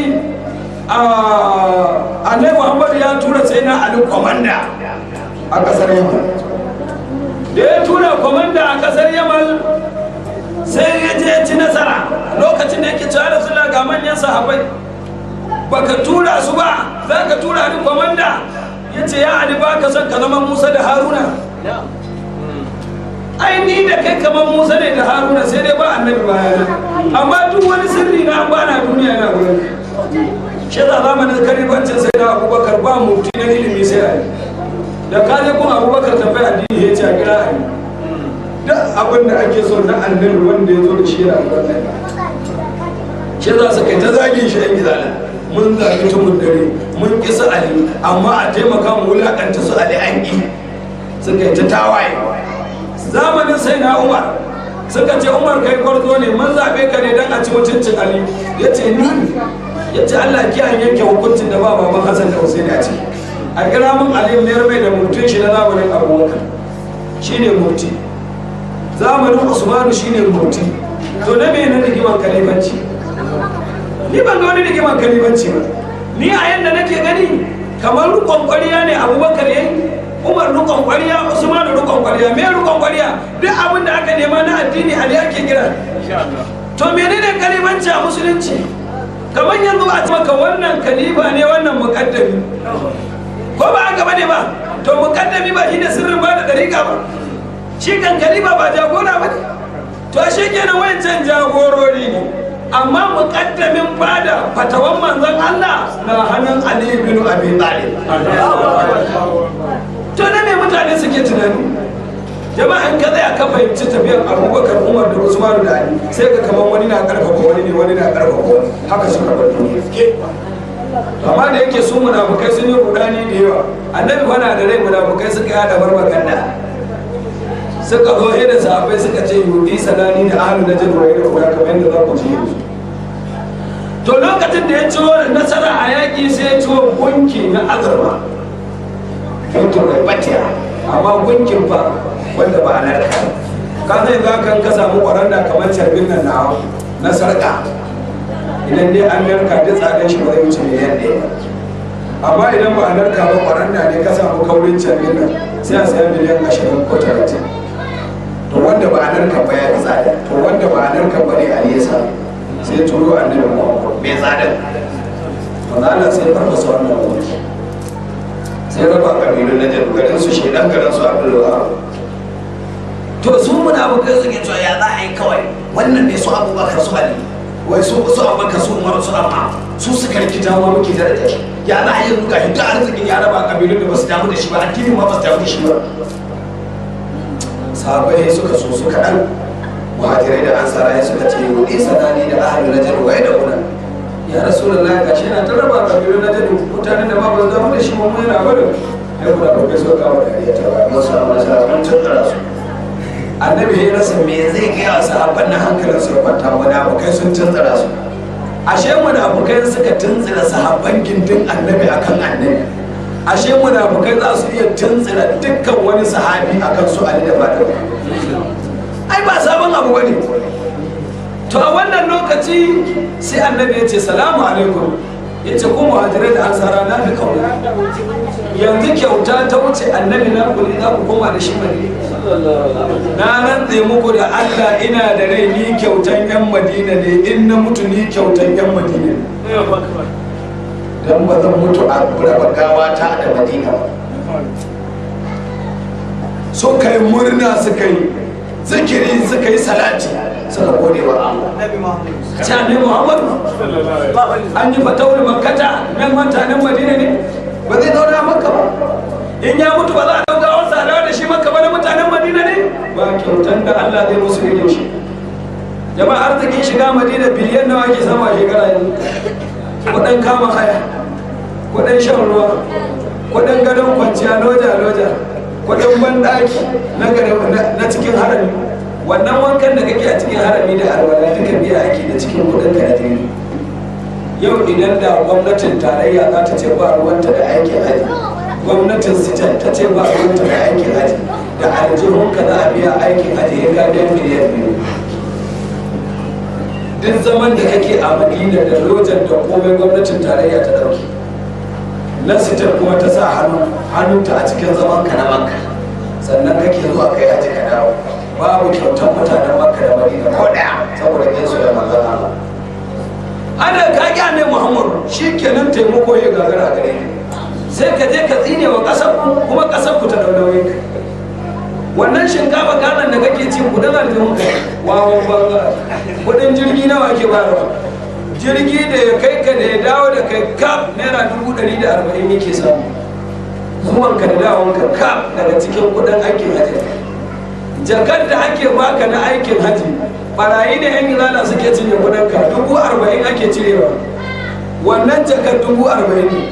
annai Muhammad ya tura sai na Ali komanda a kasar Yaman da ya tura komanda a kasar Yaman sai ya je ci nasara lokacin da yake cewa Rasulullah ga manyan sahabbai baka tura su ba za ka tura ni komanda ya ce ya Ali ba ka son ka zama Musa da Haruna ai ni da kai kamar Musa ne da Haruna sai dai ba annabi bayana amma duk wani sirri na ba na duniya na wurin shi za zamanin karibancin sai da Abubakar ba mufti na ilimi sai Ali da ka je kuma Abubakar tambaya addini ya ce a kira Ali duk abin da ake so na annabi wanda ya zo da shi yana wannan shi za su kai ta zagin shi yan gidana mun zagi tumun dare mun kisa Ali amma a taimaka mu wulakanta su Ali an ƙi suka yi ta tawaye zamanin sai na Umar suka ce Umar kai gwarzo ne mun zaɓe ka ne don a ci mutuncin Ali ya ce ni ya ce Allah kiyan yanke hukuncin da ba baban Hassan da Hussein a ce a kira mun Ali ne mai da mutun shi na zamanin Abubakar shine mufti zamanin Usmanu shine mufti to na me na rigiman kalibanci ni ban ga wani rigiman kalibanci ba ni a yanda nake gani kamar rukon kwariya ne Abubakar yayi Umar rukon kwariya Usmanu rukon kwariya me rukon kwariya duk abin da aka nema na addini Ali ake kira to menene kalibanci a musulunci kamar yanzu a maka wannan kaliba ne wannan muqaddami ko ba haka bane ba to muqaddami ba shine sirrin ba da dariƙa ba shi kan kaliba ba jagora bane to shi kenan wancan jagorori ne amma muqaddamin bada fatawan manzon Allah na hannun Ali bin Abi Talib to na me mutane suke tunani jama'an ka tsaya ka fahimci tafiyar Abubakar Umar da Usman da Ali sai ka kaman wani na karfafa wani ne wani na karfafa wani haka suka bar amma da yake su munafukai sun yi gudani da yawa annabi bana da rai munafukai suka yada barbaganda suka zo da sahabbai suka ce yudi salani da ahlu najid wa ila kuma kamar yadda za ku ji yanzu to lokacin da ya ciwo nasara a yaƙi sai ya ciwo gunki na azurma gunkin batiya amma gunkin fa wanda ba a narka ka zai za ka samu ƙwararra kamar carbin nan na sarƙa idan dai an narka duk tsadan shi ba zai wuce miliyan ɗaya amma idan ba a narka ba ƙwararra ne ka samu kaurin carbin nan sai a sayan miliyan 20 ko 30 to wanda ba a narka ba ya fi tsada to wanda ba a narka ba ne a nesa sai turo annabi mai tsada wanda Allah sai farfasa wannan wani sai raba kabilu na jadu garin su shaidan garin su Abdullahi to su munafukai suke cewa ya za a yi kawai wannan ne su Abubakar su Ali wai su Abubakar su Umar su Amma su suka rikita ma muke daraja ya za a yi ruga shi da arzikin ya raba kabilu da ba su damu da shi ba addini ma ba su damu da shi ba sahabbai suka so su kaɗan muhajirai da ansara suka ce wani sanani da ahalin najar wai da kuna ya rasulullahi ga shi na ta raba kabilu najar mutanen da ma ba su damu da shi ba mu yana barin ai kuna babbai suka kawo da ya ta ba masu amma sahabban tattara su annabi ya rasa me zai gaya wa sahabban na hankalin su kwanta munafukai sun tuntsira su ashe munafukai suka tuntsira sahabban gindin annabi akan annabi ashe munafukai za su iya tuntsira dukkan wani sahabi akan su Ali da Fatima ai ba sabon abu bane to a wannan lokaci sai annabi ya ce salamu alaikum ya ce ku muhajirai da ansara na fi kauna yanzu kyauta ta wuce annabi na kuli za ku koma da shi bane na rantse muku da Allah ina da rai ni kyautan yan Madina ne in na mutu ni kyautan yan Madina ne dan ba zan mutu a raba gawa ta da Madina so kai murna suka yi zikiri suka yi salati suka gode wa Allah Annabi Muhammad an yi fatawul makkata nan mutanen Madina ne ba zai zauna Makka ba in ya mutu ba za a dauka wasa da shi Makka ba da mutanen Madina ne ba kyautan da Allah zai musu rike shi jama'a arzikin shiga Madina biliyan nawa ke sama shekara yanzu kuɗin kama haya kudin shan ruwa, kudin gadon kwanciya loja kudin banɗaki na cikin harami. Wannan wankan da kake a cikin harami da alwala duka biya ake da cikin kudin ka na yau idan da gwamnatin tarayya za ta ce ba ruwanta da aikin haji, gwamnatin sitan ta ce ba ruwanta da aikin haji, da aljihunka za a biya aikin haji ya ga $2 miliyan. Duk zaman da kake a Madina da lojan da komai gwamnatin tarayya ta dauki, na sitar kuma ta sa hannunta a cikin zaman ka na Makka, sannan kake zuwa kai haji ka dawo. Babu kyautar mutanen Makka da Madina ko daya saboda kinsu da manzon Allah. Ana ka ne Muhammadu shi kenan taimako ya gagara gare ni, sai ka je ka tsine wa ƙasar kuma ƙasar ku ta daudaure ka. Wannan shinkafa kanan da kake ci kudin aljihun ka wawan banza, kudin jirgi nawa ke bayarwa? Jirgi da ya kai ka da ya dawo da kai kaf naira 140 yake samu, zuwan ka da dawon ka kaf daga cikin kudin aikin haji. Jakar da ake baka na aikin haji barayi ne yan izala suke cinye kudin ka 40 ake cirewa, wannan jakar 40 ne.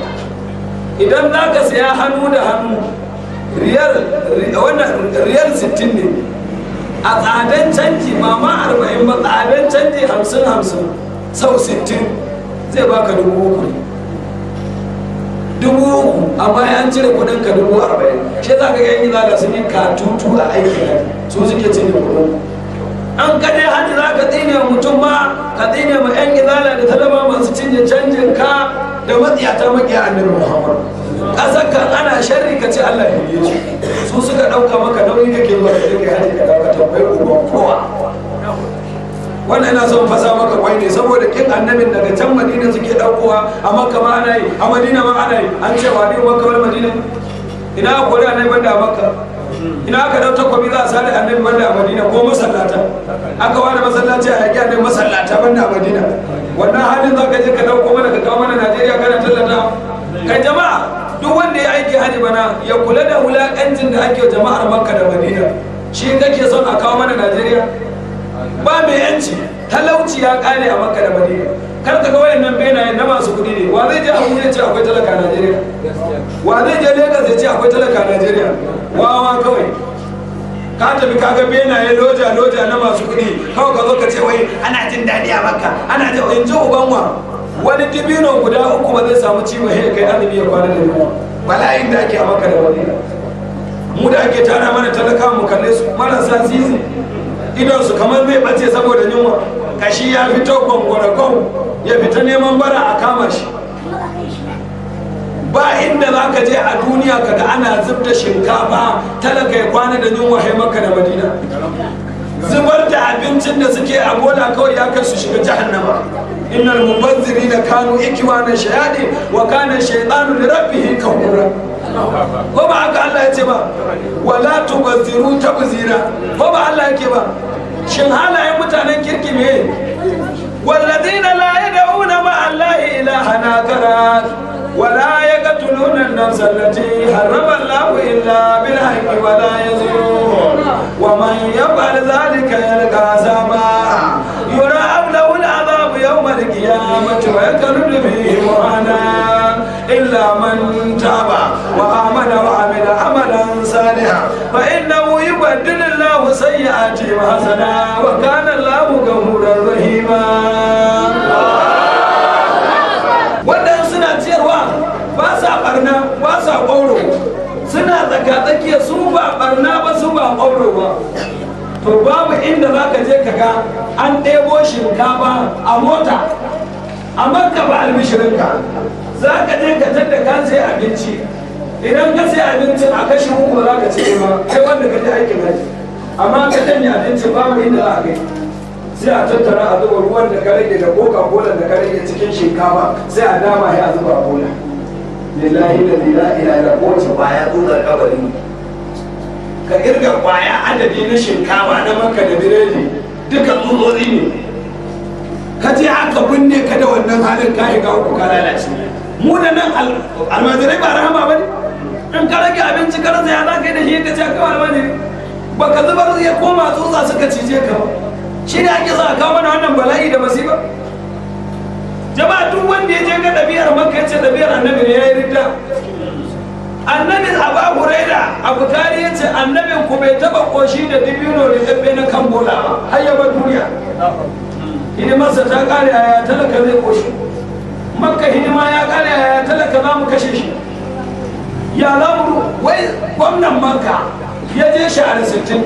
Idan za ka saya hannu da hannu riyal 60 ne a tsadan canji, mama 40 ba, tsadan canji 50 sau 60 zai baka 3,000 amma an cire kudin ka 40,000. Shi za ka ga yan izala sun yi katutu a aikin su suke cinye kudin. An kaje hajji za ka tsine mutum ma ka tsine ma yan izala da talaba masu cinye canjin ka da matsiyata makiya annabi Muhammad. Kasar kan ana sharri ka ce Allah ya yi su suka dauka maka nauyi kake zuwa ka dinga hajji ka dauka tambayi uban kowa. Wannan ina son fasa maka kwai ne saboda kin annabin daga can Madina suke daukowa, a Makka ma ana yi, a Madina ma ana yi. An ce wa ne Makka wal Madina? Ina kore annabi banda a Makka? Ina aka dau takobi za a sare annabi banda a Madina ko masallata? Aka ware masallaci a yaƙi annabi masallata banda a Madina. Wannan halin za ka je ka dauko mana ka kawo mana Najeriya kana tallata? Kai jama'a duk wanda ya aiki haji bana ya kula da wulakancin da ake jama'ar Makka da Madina. Shi kake son a kawo mana Najeriya? Ba mai yanci, talauci ya kare a Makka da Madina. Kar ka ga wayannan benayen na masu kuɗi ne. Wa zai je Abuja ya ce akwai talaka a Najeriya? Wa zai je Lagos ya ce akwai talaka a Najeriya? Wawa kawai. Ka tafi ka ga benaye loja na masu kuɗi, kawai ka zo ka ce wai ana jin daɗi a Makka, ana jin in ji ubanwa. Wani dibino guda 3 ba zai samu ciwo ya kai azumi ya kwana da yunwa. Bala'in da ake a Makka da Madina. Mu da ake tara mana talaka mu kalle su marasa sisi. Idon su kamar zai bace saboda yunwa, kashi ya fito gwangwarakon ya fita neman bara a kama shi. Ba inda za ka je a duniya kaga ana zub da shinkafa talaka ya kwana da yunwa hai Makka da Madina. Zubar da abincin da suke a bola kawai ya kai su shiga jahannama. Innal mubazzirina kanu ikwana shayadi wa kana shaytanu li rabbih kafura. Ko ba haka Allah ya ce ba? Wala tubazziru tabzira. Ko ba Allah yake ba? Shin halayen mutanen kirki me? Walladina la yad'una ma Allahi ilahan akara ولا يقتلون النفس التي حرم الله إلا بالحق ولا يزنون ومن يفعل ذلك يلقى عذابا يضاعف له العذاب يوم القيامة ويخلد فيه مهانا إلا من تاب وآمن وعمل عملا صالحا فإنه يبدل الله سيئاتهم حسنا وكان الله غفورا رحيما. Ba sa barna ba sa ƙwauro, suna tsakatsakiya su ba barna ba su ba ƙwauro ba. To babu inda za ka je ka ga an ɗebo shinkafa a mota a Makka ba albishirinka. Za ka je ka tadda ka sai abinci, idan ka sai abincin a kashi 3 ba za ka ce ba kai wanda ka je aikin haji, amma ka janye abincin babu inda za a kai. Sai a tattara a zuba ruwan da ka rage da coca-cola da ka rage cikin shinkafa sai a dama ya zuba a bola. Lillahi da lillahi ila kowace kwaya tsutsar kabari, ka irga kwaya adadi na shinkafa na Makka da biredi duka tsutsotsi ne. Ka je aka binne ka da wannan halin ka ga uku ka lalace. Mu da nan almajirai ba rahama ba ne? In ka rage abinci ka rasa ya za ka yi da shi ka ce kawai almajiri ba ka zubar ya koma tsutsa suka cije ka ba. Shi ne ake sa a kawo mana wannan bala'i da masifa. jama'a duk wanda ya je ga ɗabi'ar Makka ya ce ɗabi'ar annabi ne ya yi ridda. Annabin Abu Huraira Abu Tari ya ce annabin ku bai taba koshi da dibino da dabbe na kan bola ba har yaba duniya. Hidimarsa ta kare yaya talaka zai koshi. Makka hidima ya kare yaya talaka za mu kashe shi. Ya za mu wai gwamnan Makka ya je shahara 60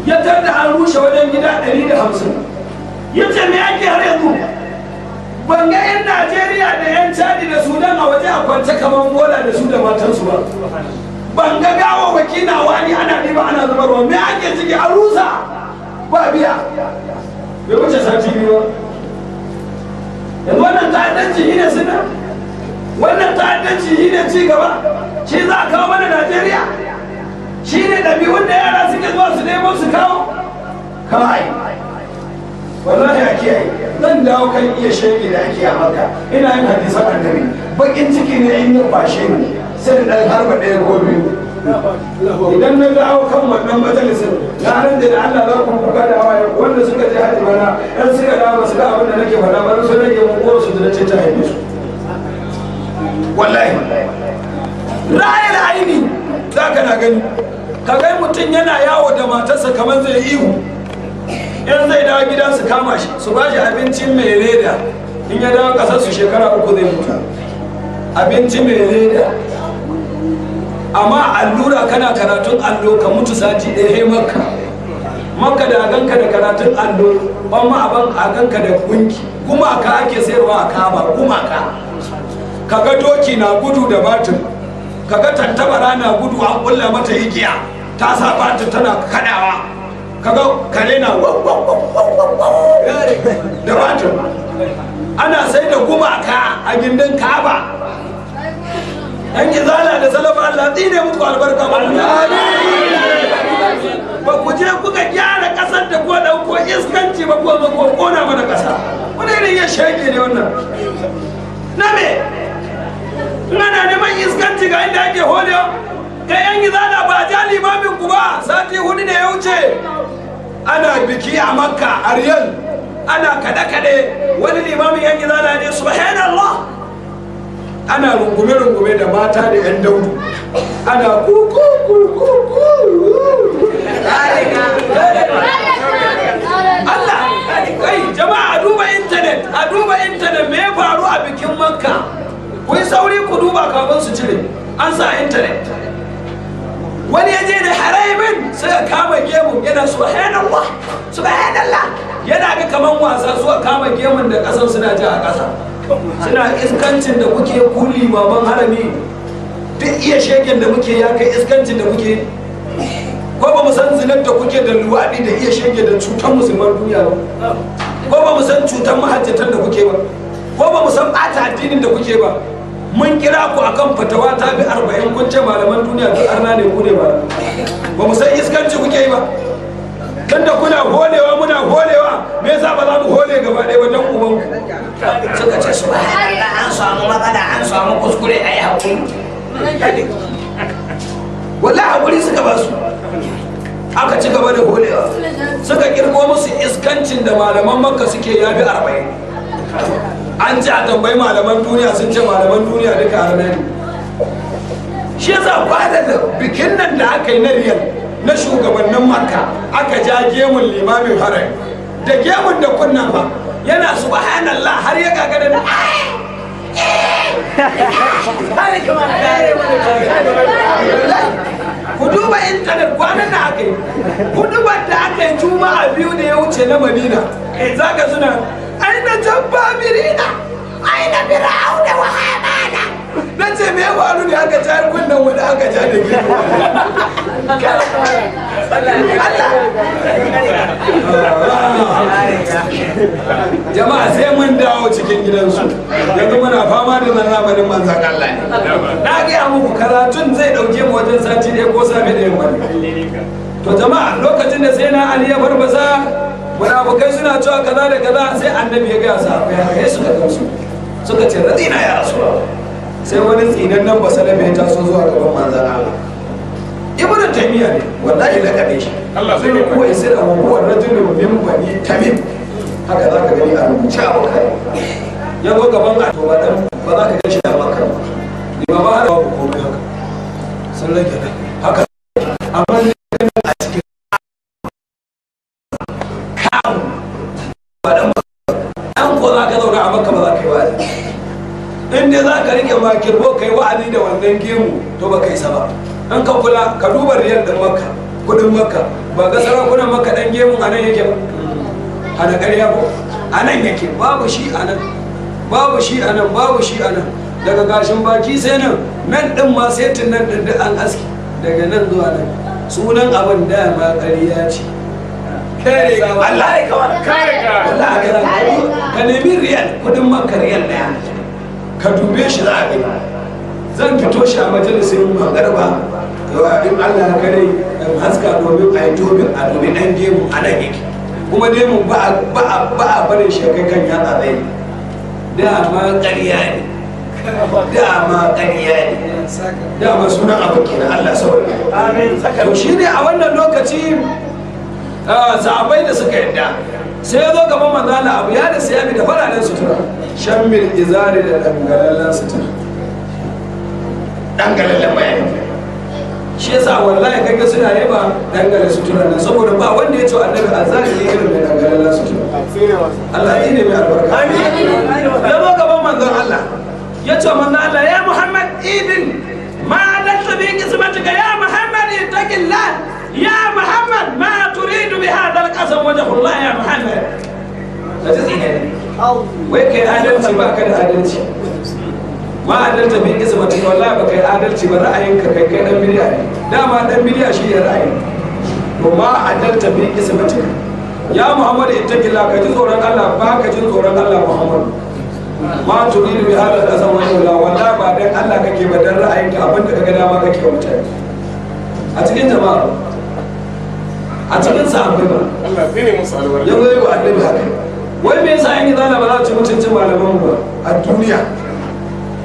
ya tarda an rushe wajen gida 150 ya ce me ake har yanzu. Ban ga 'yan Najeriya da 'yan Chadi da Sudan a waje a kwance kamar bola da su da matansu ba. Ban ga gawa wakina wani ana ɗiba ana zubarwa me ake ciki a rusa ba biya. Bai wuce sati biyu ba. Yanzu wannan ta'addanci shi ne suna? Wannan ta'addanci shi ne ci gaba? Shi za a kawo mana Najeriya? Shi ne ɗabi'un da yara suke zuwa su nemo su kawo? Kawai. Wallahi a kiyaye. Zan dawo kan iya shege da ake a Makka. Ina yin hadisan annabi. Bakin ciki ne in yi bashe ni sai da ɗan harba ɗaya ko biyu. Idan na dawo kan wannan majalisin na nan da Allah za ku kuka da hawaye wanda suka je haji bana ɗan suka dawo su ga abin da nake faɗa ba su rage mun ko su da ce ta haife su. Wallahi. Ra'ayil aini za ka na gani. Ka ga mutum yana yawo da matarsa kamar zai ihu. In zai dawo gida su kama shi su ba shi abincin mai leda in ya dawo kasar su shekara 3 zai mutu. Abinci mai leda amma allura kana karatun allo ka mutu sati ɗaya Makka. Makka da ganka da karatun allo amma a ganka da gunki gumaka ake sayarwa a Kaba gumaka. Kaga doki na gudu da batir, kaga tantabara na gudu an kulla mata igiya ta sa batir tana kadawa, kaga kare na da batir. Ana sai da gumaka a gindin Kaba. Yan izala da salafa Allah tsine muku albarka ba. Ba ku je kuka gyara kasar da ko dauko iskanci ba ko zo ko kona mana kasa. Wani irin ya shege ne wannan. Na me? Ina neman iskanci ga inda ake holewa. Kai yan izala ba ja limamin ku ba sati 4 da ya wuce. Ana biki a Makka a Riyal. Ana kada-kade wani limamin yan izala ne subhanallah. Ana rungume-rungume da mata da 'yan daudu ana kuku Allah kai jama'a a duba intanet me ya faru a bikin Makka ku yi sauri ku duba kafin su cire an sa intanet. Wani ya je da haraimin sai kama gemu yana subhanallah yana ga kaman wasa suka kama gemun da kasan suna ji a kasa suna iskancin da kuke kuli maman harami duk iya shegen da muke ya kai iskancin da muke ko ba mu san zinar da kuke da luwaɗi da iya shege da cutar musulman duniya ba ko ba mu san cutar mahajjatan da kuke ba ko ba mu san ɓata addinin da kuke ba. Mun kira ku akan fatawa ta bi 40 kun ce malaman duniya duk arna ne ku ne ba mu san iskanci kuke yi ba. Dan da kuna holewa muna holewa me yasa ba za mu hole gaba ɗaya ba dan uban ku suka ce subhanallah an samu magana an samu kuskure ayi hakuri. Wallahi hakuri suka ba su aka ci gaba da holewa suka kirgo musu iskancin da malaman Makka suke yabi 40. An ci a tambayi malaman duniya sun ce malaman duniya duka arna ne. Shi yasa ba da bikin nan da aka yi na Riyal na shugabannin Makka aka ja gemun limamin haram da gemun da kunna ba yana subhanallah har ya gagara da ku duba intanet kwanan da aka yi hudubar da aka yi juma'a 2 da ya wuce na Madina zaka suna aina jabbabirina aina fir'auna wa hamana. Na ce me ya faru ne aka tayar kunnen wani aka ja da gida. Jama'a sai mun dawo cikin gidansu. Yanzu muna fama da zamanin manzan Allah ne. Na gaya muku karatun zai ɗauke mu wajen sati ɗaya ko safe da yamma. To jama'a lokacin da sai na Ali ya barbasa munafukai suna cewa kaza da kaza sai annabi ya gaya sahabbai haka suka gamsu suka ce radina ya rasulullah. Sai wani tsinan nan basalabe ya taso zuwa gaban manzan Allah. Ibnu Taymiya ne wallahi la kabe shi Allah sai ko ya sirra wa huwa rajulun min bani Tamim haka zaka gani a rubuce a Bukhari ya zo gaban a to ba za ka gan shi a maka ni ba ba da babu komai haka sun rage haka amma ne a cikin kawo ba dan an ko za ka zauna a maka ba za ka yi wa'azi in dai za ka rike makirbo ka yi wa'azi da wannan gemu to ba ka yi sa ba an ka kula ka duba riyal din makka kudin makka ba ga sarakunan makka dan gemun a nan yake ba hana ƙarya ko a nan yake babu shi a nan babu shi a nan babu shi a nan daga gashin baki sai nan nan din ma sai tun nan din an aski daga nan zuwa nan sunan abin da ma ƙarya ce kare ga Allah ya kawar kare ga Allah ka nemi riyal kudin makka riyal daya ka dube shi za a gani zan fito shi a majalisin magarba yawa in Allah ya kare in haska domin a yi domin a domin ɗan gemu a nan yake kuma gemu ba a barin shi kai kan yatsa zai dama ƙarya ne dama ƙarya ne dama sunan abu kenan Allah saboda amin to shine a wannan lokaci sahabbai da suka yadda sai ya zo gaban manzala abu ya da siyabi da fararen sutura shammil izari da dangalallen sutura dangalallen bayani shi yasa wallahi kaga suna yaba dangale sutura nan saboda ba wanda ya ce annabi azali ne irin da dangalallen sutura Allah ya ne mai albarka amin ya zo gaban manzon Allah ya ce manzon Allah ya Muhammad idin ma adalta bi kismatika ya Muhammad ittaqillah ya Muhammad ma turidu bi hadha al-qasam wajhullah ya Muhammad wai kai adalci ba ka da adalci ma adalta bin kismata wallahi ba kai adalci ba ra'ayinka kai dan bidiya ne dama dan bidiya shi ne ra'ayi to ma adalta bin kismata ya Muhammad ittaqillah ka ji tsoron Allah ba ka ji tsoron Allah Muhammad ma turidu bi hadha al-qasam wajhullah wallahi ba dan Allah kake ba dan ra'ayinka abinda kaga dama kake wa mutane a cikin jama'a a cikin sahabbai ba Allah tsine musu albarka yau zai wa annabi haka wai me yasa an yi zala ba za ci mutuncin malaman ba a duniya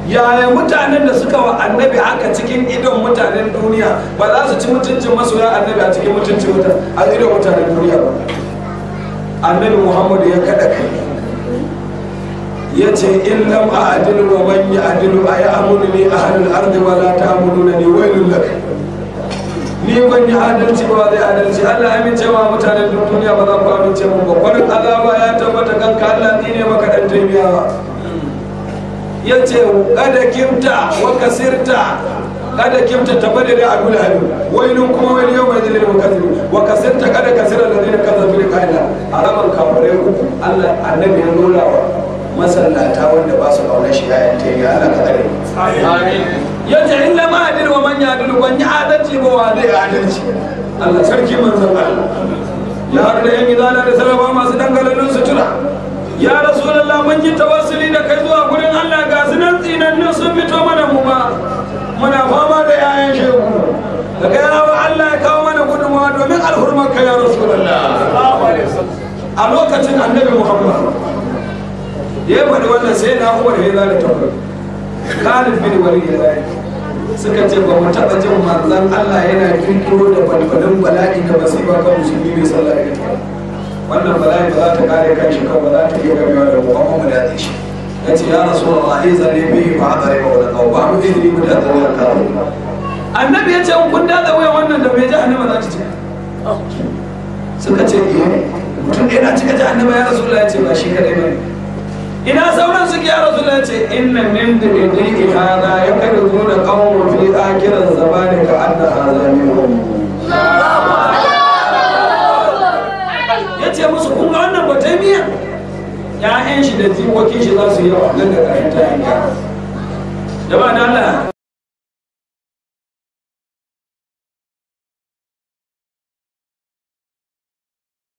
yaya mutanen da suka wa annabi haka cikin idon mutanen duniya ba za su ci mutuncin masoya annabi a cikin mutuncin a idon mutanen duniya ba annabi muhammadu ya kada kai ya ce in lam a'dilu wa man ya'dilu ay'amuni ahlul ardi wa la ta'muluna ni wailul lak ni ban yi adalci ba zai adalci Allah ya amince wa mutanen duniya ba za ku amince mu ba kwarin azaba ya tabbata kanka Allah ne maka dan taymiya ya ce kada kimta wa kasirta kada kimta tabbata da abul halim wailun kuma wani yau mai dalilin mukazzibi wa kasirta kada kasira da zai kaza bil qaida araman kafare uku Allah annabi ya nuna wa masallata wanda ba su kauna shi ya taymiya Allah ka tsare amin ya ce in lama adil wa man yadil ban yi adalci ba wa zai adalci Allah sarki manzon Allah ya har da yan gidana da sarrafa masu dangalalun sutura ya rasulullah mun yi tawassuli da kai zuwa gurin Allah ga su nan tsinannin sun fito mana mu ma muna fama da yayan shehu da kai rawa Allah ya kawo mana gudunmawa domin alhurmar ka ya rasulullah a lokacin annabi Muhammad ya faɗi wannan sai na Umar ya zala tabbata Khalid bin Walid ya zai suka ce ba mu taɓa jin manzon Allah yana kirkiro da balbalin bala'i da masifa kan musulmi mai sallah ya wannan bala'i ba za ta kare kan shi kan ba za ta iya gamewa da Muhammad da zai shi ya ce ya Rasulullah izan ne bihi fa hadari ba wala ba mu izini mu da tsawon kafin annabi ya ce kun da wayan wannan da bai ji annabi za ta ce suka ce mutum ɗaya na cika ji annabi ya Rasulullah ya ce ba shi kadai ba ina sauran suke ya Rasulullah ce inna min dini hada yakaduna qawmun fi akhirin zamani ka anna hadha minhum yace musu kun ga wannan batamiya ya'yan shi da jikokin shi za su yi wa nan da karanta jama'a Allah